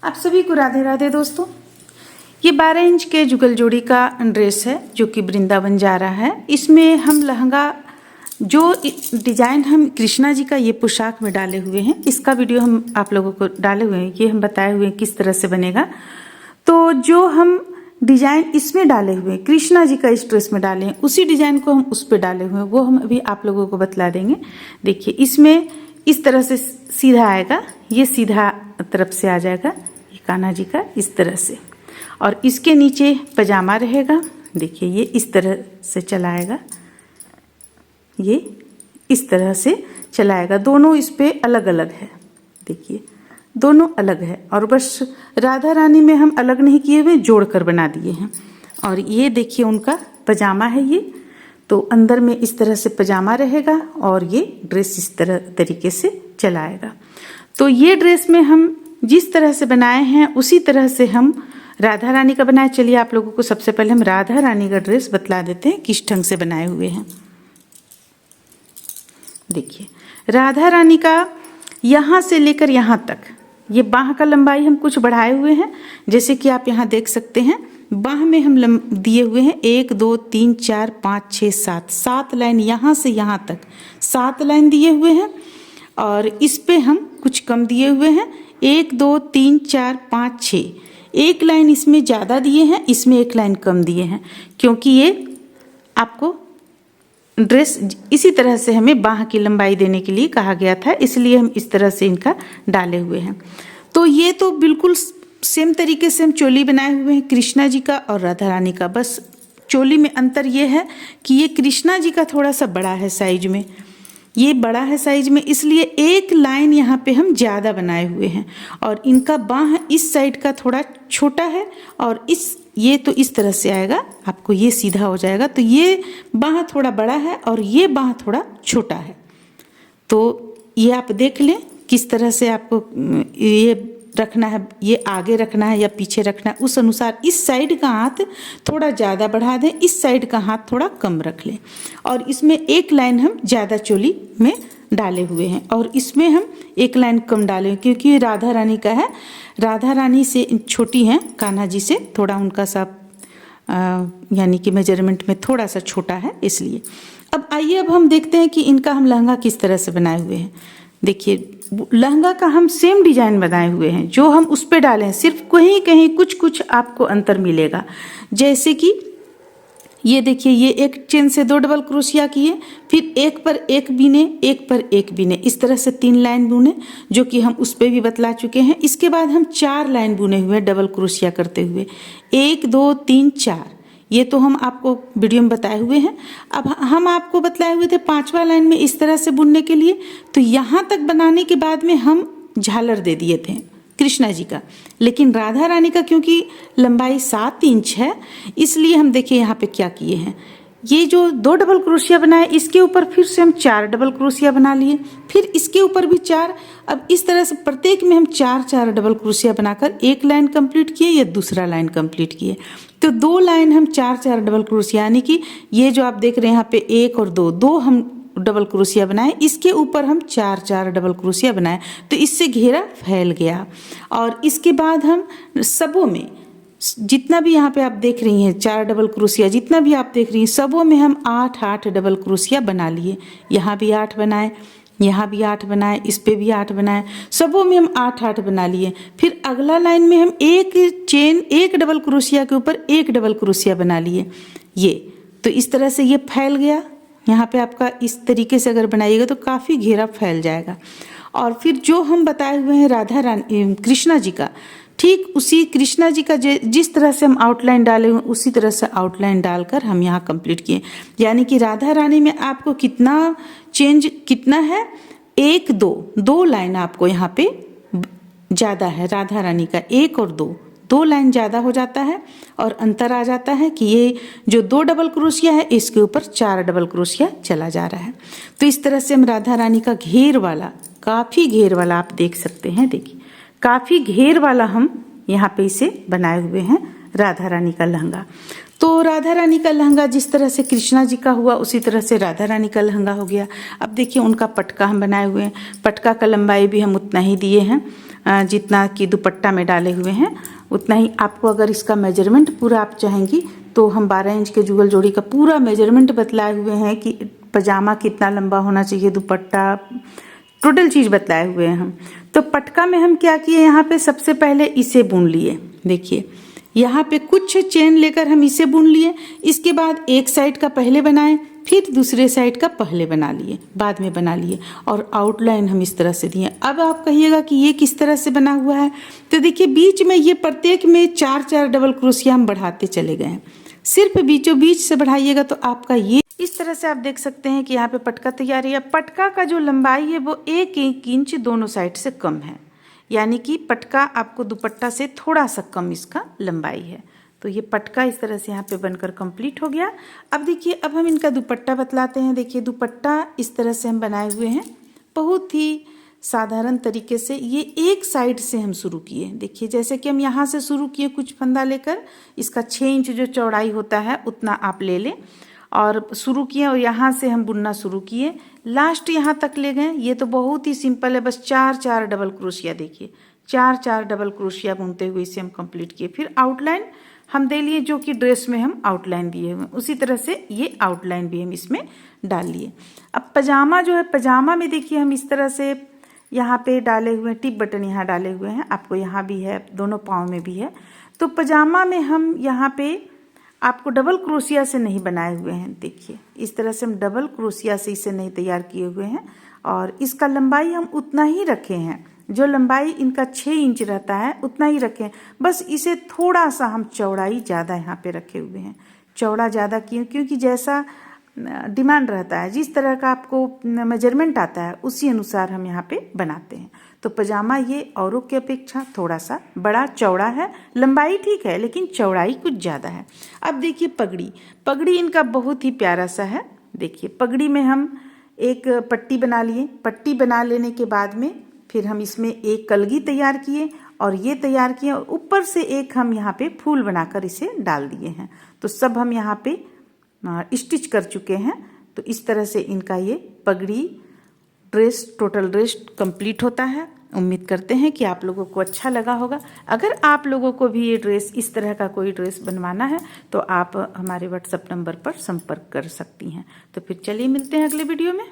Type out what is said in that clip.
आप सभी को राधे राधे दोस्तों। ये 12 इंच के जुगल जोड़ी का ड्रेस है जो कि वृंदावन जा रहा है। इसमें हम लहंगा जो डिज़ाइन हम कृष्णा जी का ये पोशाक में डाले हुए हैं, इसका वीडियो हम आप लोगों को डाले हुए हैं, ये हम बताए हुए हैं किस तरह से बनेगा। तो जो हम डिज़ाइन इसमें डाले हुए हैं, कृष्णा जी का इस ड्रेस में डाले हैं, उसी डिज़ाइन को हम उस पर डाले हुए हैं, वो हम अभी आप लोगों को बतला देंगे। देखिए इसमें इस तरह से सीधा आएगा, ये सीधा तरफ से आ जाएगा ये कान्हा जी का इस तरह से, और इसके नीचे पजामा रहेगा। देखिए ये इस तरह से चलाएगा, ये इस तरह से चलाएगा। दोनों इस पे अलग अलग है, देखिए दोनों अलग है, और बस राधा रानी में हम अलग नहीं किए हुए, जोड़कर बना दिए हैं। और ये देखिए उनका पजामा है ये, तो अंदर में इस तरह से पजामा रहेगा और ये ड्रेस इस तरीके से चलाएगा। तो ये ड्रेस में हम जिस तरह से बनाए हैं उसी तरह से हम राधा रानी का बनाए। चलिए आप लोगों को सबसे पहले हम राधा रानी का ड्रेस बतला देते हैं किस ढंग से बनाए हुए हैं। देखिए राधा रानी का यहाँ से लेकर यहाँ तक ये बाह का लंबाई हम कुछ बढ़ाए हुए हैं, जैसे कि आप यहाँ देख सकते हैं। बाह में हम दिए हुए हैं 1 2 3 4 5 6 7 7 लाइन, यहाँ से यहाँ तक 7 लाइन दिए हुए हैं। और इस पे हम कुछ कम दिए हुए हैं, 1 2 3 4 5 6, एक लाइन इसमें ज़्यादा दिए हैं, इसमें एक लाइन कम दिए हैं, क्योंकि ये आपको ड्रेस इसी तरह से हमें बाह की लंबाई देने के लिए कहा गया था, इसलिए हम इस तरह से इनका डाले हुए हैं। तो ये तो बिल्कुल सेम तरीके से हम चोली बनाए हुए हैं कृष्णा जी का और राधा रानी का। बस चोली में अंतर ये है कि ये कृष्णा जी का थोड़ा सा बड़ा है साइज में, ये बड़ा है साइज में, इसलिए एक लाइन यहाँ पे हम ज़्यादा बनाए हुए हैं। और इनका बाह इस साइड का थोड़ा छोटा है, और ये तो इस तरह से आएगा, आपको ये सीधा हो जाएगा। तो ये बाह थोड़ा बड़ा है और ये बाह थोड़ा छोटा है। तो ये आप देख लें किस तरह से आपको ये रखना है, ये आगे रखना है या पीछे रखना है, उस अनुसार इस साइड का हाथ थोड़ा ज़्यादा बढ़ा दें, इस साइड का हाथ थोड़ा कम रख लें। और इसमें एक लाइन हम ज़्यादा चोली में डाले हुए हैं और इसमें हम एक लाइन कम डाले हैं, क्योंकि ये राधा रानी का है। राधा रानी से छोटी हैं, कान्हा जी से थोड़ा उनका सा यानी कि मेजरमेंट में थोड़ा सा छोटा है, इसलिए। अब आइए अब हम देखते हैं कि इनका हम लहंगा किस तरह से बनाए हुए हैं। देखिए लहंगा का हम सेम डिजाइन बनाए हुए हैं, जो हम उस पे डाले हैं, सिर्फ कहीं कहीं कुछ कुछ आपको अंतर मिलेगा। जैसे कि ये देखिए, ये एक चेन से 2 डबल क्रोशिया किए, फिर एक पर एक बीने, एक पर एक बीने, इस तरह से 3 लाइन बुने, जो कि हम उस पर भी बतला चुके हैं। इसके बाद हम 4 लाइन बुने हुए डबल क्रोशिया करते हुए, 1 2 3 4, ये तो हम आपको वीडियो में बताए हुए हैं। अब हम आपको बतलाए हुए थे 5वां लाइन में इस तरह से बुनने के लिए। तो यहाँ तक बनाने के बाद में हम झालर दे दिए थे कृष्णा जी का, लेकिन राधा रानी का क्योंकि लंबाई 7 इंच है, इसलिए हम देखिए यहाँ पे क्या किए हैं। ये जो 2 डबल क्रोशिया बनाए, इसके ऊपर फिर से हम 4 डबल क्रोशिया बना लिए, फिर इसके ऊपर भी 4। अब इस तरह से प्रत्येक में हम 4 डबल क्रोशिया बनाकर एक लाइन कंप्लीट किए या दूसरा लाइन कंप्लीट किए। तो 2 लाइन हम 4 डबल क्रोशिया, यानी कि ये जो आप देख रहे हैं यहाँ पे 1 और 2 हम डबल क्रोशिया बनाए, इसके ऊपर हम 4 डबल क्रोशिया बनाए, तो इससे घेरा फैल गया। और इसके बाद हम सबों में जितना भी यहाँ पे आप देख रही हैं 4 डबल क्रोशिया, जितना भी आप देख रही हैं सबों में हम 8 डबल क्रोशिया बना लिए। यहाँ भी 8 बनाए, यहाँ भी 8 बनाए, इस पे भी 8 बनाए, सबों में हम 8 बना लिए। फिर अगला लाइन में हम एक डबल क्रोशिया के ऊपर 1 डबल क्रोशिया बना लिए। ये तो इस तरह से ये फैल गया। यहाँ पे आपका इस तरीके से अगर बनाइएगा तो काफ़ी घेरा फैल जाएगा। और फिर जो हम बताए हुए हैं राधा रानी कृष्णा जी का, ठीक उसी कृष्णा जी का जिस तरह से हम आउटलाइन डाले हुए उसी तरह से आउटलाइन डालकर हम यहाँ कंप्लीट किए। यानी कि राधा रानी में आपको कितना चेंज कितना है, 1 2 लाइन आपको यहाँ पे ज़्यादा है। राधा रानी का 1 और 2 लाइन ज़्यादा हो जाता है, और अंतर आ जाता है कि ये जो 2 डबल क्रोशिया है इसके ऊपर 4 डबल क्रोशिया चला जा रहा है। तो इस तरह से हम राधा रानी का घेर वाला, काफ़ी घेर वाला आप देख सकते हैं, देखिए काफ़ी घेर वाला हम यहाँ पे इसे बनाए हुए हैं राधा रानी का लहंगा। तो राधा रानी का लहंगा जिस तरह से कृष्णा जी का हुआ उसी तरह से राधा रानी का लहंगा हो गया। अब देखिए उनका पटका हम बनाए हुए हैं, पटका का लंबाई भी हम उतना ही दिए हैं। जितना कि दुपट्टा में डाले हुए हैं उतना ही आपको अगर इसका मेजरमेंट पूरा आप चाहेंगी तो हम 12 इंच के जुगल जोड़ी का पूरा मेजरमेंट बतलाए हुए हैं कि पजामा कितना लंबा होना चाहिए, दुपट्टा टोटल चीज़ बतलाए हुए हैं हम। तो पटका में हम क्या किए, यहाँ पे सबसे पहले इसे बुन लिए। देखिए यहाँ पे कुछ चेन लेकर हम इसे बुन लिए, इसके बाद एक साइड का पहले बनाए, फिर दूसरे साइड का पहले बना लिए, बाद में बना लिए और आउटलाइन हम इस तरह से दिए। अब आप कहिएगा कि ये किस तरह से बना हुआ है, तो देखिए बीच में ये प्रत्येक में 4-4 डबल क्रोशिया हम बढ़ाते चले गए हैं। सिर्फ बीचों बीच से बढ़ाइएगा तो आपका ये इस तरह से आप देख सकते हैं कि यहाँ पे पटका तैयार है। पटका का जो लंबाई है वो 1-1 इंच दोनों साइड से कम है, यानी कि पटका आपको दुपट्टा से थोड़ा सा कम इसका लंबाई है। तो ये पटका इस तरह से यहाँ पे बनकर कंप्लीट हो गया। अब देखिए अब हम इनका दुपट्टा बतलाते हैं। देखिए दुपट्टा इस तरह से हम बनाए हुए हैं, बहुत ही साधारण तरीके से। ये एक साइड से हम शुरू किए। देखिए जैसे कि हम यहाँ से शुरू किए कुछ फंदा लेकर, इसका 6 इंच जो चौड़ाई होता है उतना आप ले लें और शुरू किए और यहाँ से हम बुनना शुरू किए, लास्ट यहाँ तक ले गए। ये तो बहुत ही सिंपल है, बस 4-4 डबल क्रोशिया, देखिए 4-4 डबल क्रोशिया बुनते हुए इसे हम कंप्लीट किए। फिर आउटलाइन हम दे लिए, जो कि ड्रेस में हम आउटलाइन दिए हुए, उसी तरह से ये आउटलाइन भी हम इसमें डाल लिए। अब पजामा जो है, पजामा में देखिए हम इस तरह से यहाँ पे डाले हुए हैं, टिप बटन यहाँ डाले हुए हैं, आपको यहाँ भी है, दोनों पाँव में भी है। तो पजामा में हम यहाँ पे आपको डबल क्रोशिया से नहीं बनाए हुए हैं। देखिए इस तरह से हम डबल क्रोशिया से इसे नहीं तैयार किए हुए हैं और इसका लंबाई हम उतना ही रखे हैं, जो लंबाई इनका 6 इंच रहता है उतना ही रखें। बस इसे थोड़ा सा हम चौड़ाई ज़्यादा यहाँ पे रखे हुए हैं। चौड़ा ज़्यादा क्योंकि जैसा डिमांड रहता है, जिस तरह का आपको मेजरमेंट आता है उसी अनुसार हम यहाँ पे बनाते हैं। तो पजामा ये औरों की अपेक्षा थोड़ा सा बड़ा चौड़ा है, लंबाई ठीक है लेकिन चौड़ाई कुछ ज़्यादा है। अब देखिए पगड़ी, पगड़ी इनका बहुत ही प्यारा सा है। देखिए पगड़ी में हम एक पट्टी बना लिए, पट्टी बना लेने के बाद में फिर हम इसमें एक कलगी तैयार किए और ये तैयार किए और ऊपर से एक हम यहाँ पे फूल बनाकर इसे डाल दिए हैं। तो सब हम यहाँ पे स्टिच कर चुके हैं। तो इस तरह से इनका ये पगड़ी ड्रेस, टोटल ड्रेस कंप्लीट होता है। उम्मीद करते हैं कि आप लोगों को अच्छा लगा होगा। अगर आप लोगों को भी ये ड्रेस, इस तरह का कोई ड्रेस बनवाना है तो आप हमारे व्हाट्सएप नंबर पर संपर्क कर सकती हैं। तो फिर चलिए मिलते हैं अगले वीडियो में।